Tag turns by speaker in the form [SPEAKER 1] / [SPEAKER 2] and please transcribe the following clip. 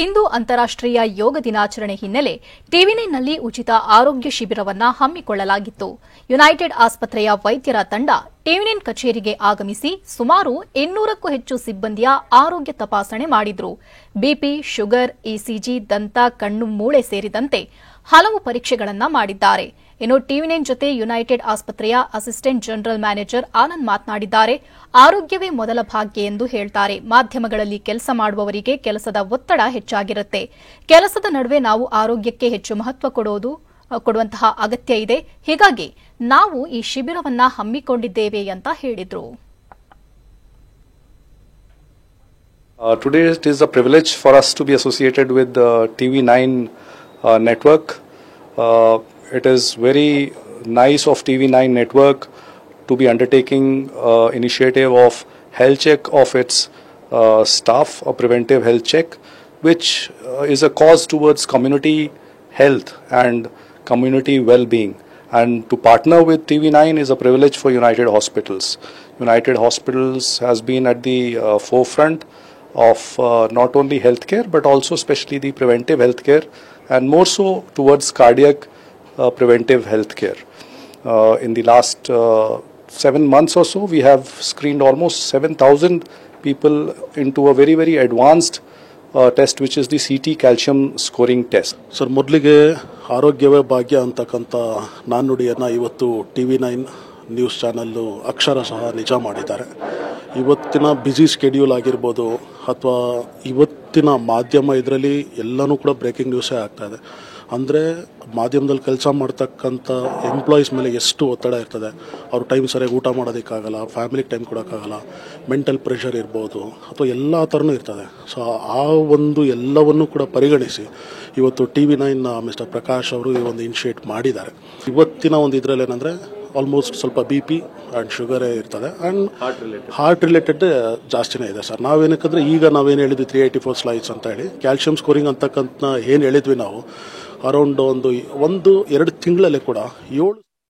[SPEAKER 1] ಇಂದು ಅಂತಾರಾಷ್ಟ್ರೀಯ ಯೋಗ ದಿನಾಚರಣೆ ಹಿನ್ನೆಲೆ ಟಿವಿ9ನಲ್ಲಿ ಉಚಿತ ಆರೋಗ್ಯ ಶಿಬಿರವನ್ನು ಹಮ್ಮಿಕೊಳ್ಳಲಾಗಿತ್ತು. ಯುನೈಟೆಡ್ ಆಸ್ಪತ್ರೆಯ ವೈದ್ಯರ ತಂಡ ಟಿವಿ9 ಕಚೇರಿಗೆ ಆಗಮಿಸಿ ಸುಮಾರು 200ಕ್ಕೂ ಹೆಚ್ಚು ಸಿಬ್ಬಂದಿಯ ಆರೋಗ್ಯ ತಪಾಸಣೆ ಮಾಡಿದ್ರು. ಬಿಪಿ, ಶುಗರ್, ಇಸಿಜಿ, ದಂತ, ಕಣ್ಣು, ಮೂಳೆ ಸೇರಿದಂತೆ ಹಲವು ಪರೀಕ್ಷೆಗಳನ್ನು ಮಾಡಿದ್ದಾರೆ. ಇನ್ನು ಟಿವಿ9 ಜೊತೆ ಯುನೈಟೆಡ್ ಆಸ್ಪತ್ರೆಯ ಅಸಿಸ್ಟೆಂಟ್ ಜನರಲ್ ಮ್ಯಾನೇಜರ್ ಆನಂದ್ ಮಾತನಾಡಿದ್ದಾರೆ. ಆರೋಗ್ಯವೇ ಮೊದಲ ಭಾಗ್ಯ ಎಂದು ಹೇಳ್ತಾರೆ. ಮಾಧ್ಯಮಗಳಲ್ಲಿ ಕೆಲಸ ಮಾಡುವವರಿಗೆ ಕೆಲಸದ ಒತ್ತಡ ಹೆಚ್ಚಾಗಿರುತ್ತೆ. ಕೆಲಸದ ನಡುವೆ ನಾವು ಆರೋಗ್ಯಕ್ಕೆ ಹೆಚ್ಚು ಮಹತ್ವ ಕೊಡುವಂತಹ ಅಗತ್ಯ ಇದೆ. ಹೀಗಾಗಿ ನಾವು ಈ ಶಿಬಿರವನ್ನ ಹಮ್ಮಿಕೊಂಡಿದ್ದೇವೆ ಅಂತ ಹೇಳಿದ್ರು.
[SPEAKER 2] Today it is a privilege for us to be associated with the TV9 network. It is very nice of TV9 network to be undertaking initiative of health check of its staff, a preventive health check, which is a cause towards community health and community well-being. And to partner with TV9 is a privilege for United Hospitals. United Hospitals has been at the forefront of not only healthcare but also especially the preventive healthcare and more so towards cardiac preventive healthcare. In the last 7 months or so, we have screened almost 7,000 people into a very, very advanced test, which is the CT calcium scoring test.
[SPEAKER 3] Sir, ಮೊದಲಿಗೆ ಆರೋಗ್ಯವೇ ಭಾಗ್ಯ ಅಂತಕ್ಕಂಥ ನಾಣ್ಣುಡಿಯನ್ನು ಇವತ್ತು TV9 news channel ಅಕ್ಷರಶಃ ನಿಜ ಮಾಡಿದ್ದಾರೆ. ಇವತ್ತಿನ busy schedule ಆಗಿರ್ಬೋದು ಅಥವಾ ಇವತ್ತಿನ ಮಾಧ್ಯಮ ಇದರಲ್ಲಿ ಎಲ್ಲನೂ ಕೂಡ ಬ್ರೇಕಿಂಗ್ ನ್ಯೂಸೇ ಆಗ್ತಾಯಿದೆ. ಅಂದರೆ ಮಾಧ್ಯಮದಲ್ಲಿ ಕೆಲಸ ಮಾಡ್ತಕ್ಕಂಥ ಎಂಪ್ಲಾಯೀಸ್ ಮೇಲೆ ಎಷ್ಟು ಒತ್ತಡ ಇರ್ತದೆ. ಅವ್ರು ಟೈಮ್ ಸರಿಯಾಗಿ ಊಟ ಮಾಡೋದಕ್ಕಾಗಲ್ಲ, ಫ್ಯಾಮಿಲಿಗೆ ಟೈಮ್ ಕೊಡೋಕ್ಕಾಗಲ್ಲ, ಮೆಂಟಲ್ ಪ್ರೆಷರ್ ಇರ್ಬೋದು ಅಥವಾ ಎಲ್ಲ ಥರನೂ ಇರ್ತದೆ. ಸೊ ಆ ಒಂದು ಎಲ್ಲವನ್ನೂ ಕೂಡ ಪರಿಗಣಿಸಿ ಇವತ್ತು TV9 ಮಿಸ್ಟರ್ ಪ್ರಕಾಶ್ ಅವರು ಈ ಒಂದು ಇನಿಷಿಯೇಟ್ ಮಾಡಿದ್ದಾರೆ. ಇವತ್ತಿನ ಒಂದು ಇದರಲ್ಲಿ ಏನಂದರೆ ಆಲ್ಮೋಸ್ಟ್ ಸ್ವಲ್ಪ BP ಆ್ಯಂಡ್ ಶುಗರೇ ಇರ್ತದೆ ಆ್ಯಂಡ್ ಹಾರ್ಟ್ ರಿಲೇಟೆಡ್ ಜಾಸ್ತಿನೇ ಇದೆ ಸರ್. ನಾವೇನಕ್ಕಂದರೆ ಈಗ ನಾವೇನು ಹೇಳಿದ್ವಿ 384 ಸ್ಲೈಡ್ಸ್ ಅಂತ ಹೇಳಿ ಕ್ಯಾಲ್ಸಿಯಂ ಸ್ಕೋರಿಂಗ್ ಅಂತಕ್ಕಂಥ ಏನು ಹೇಳಿದ್ವಿ ನಾವು ಅರೌಂಡ್ ಒಂದು 2 ತಿಂಗಳಲ್ಲೇ ಕೂಡ 7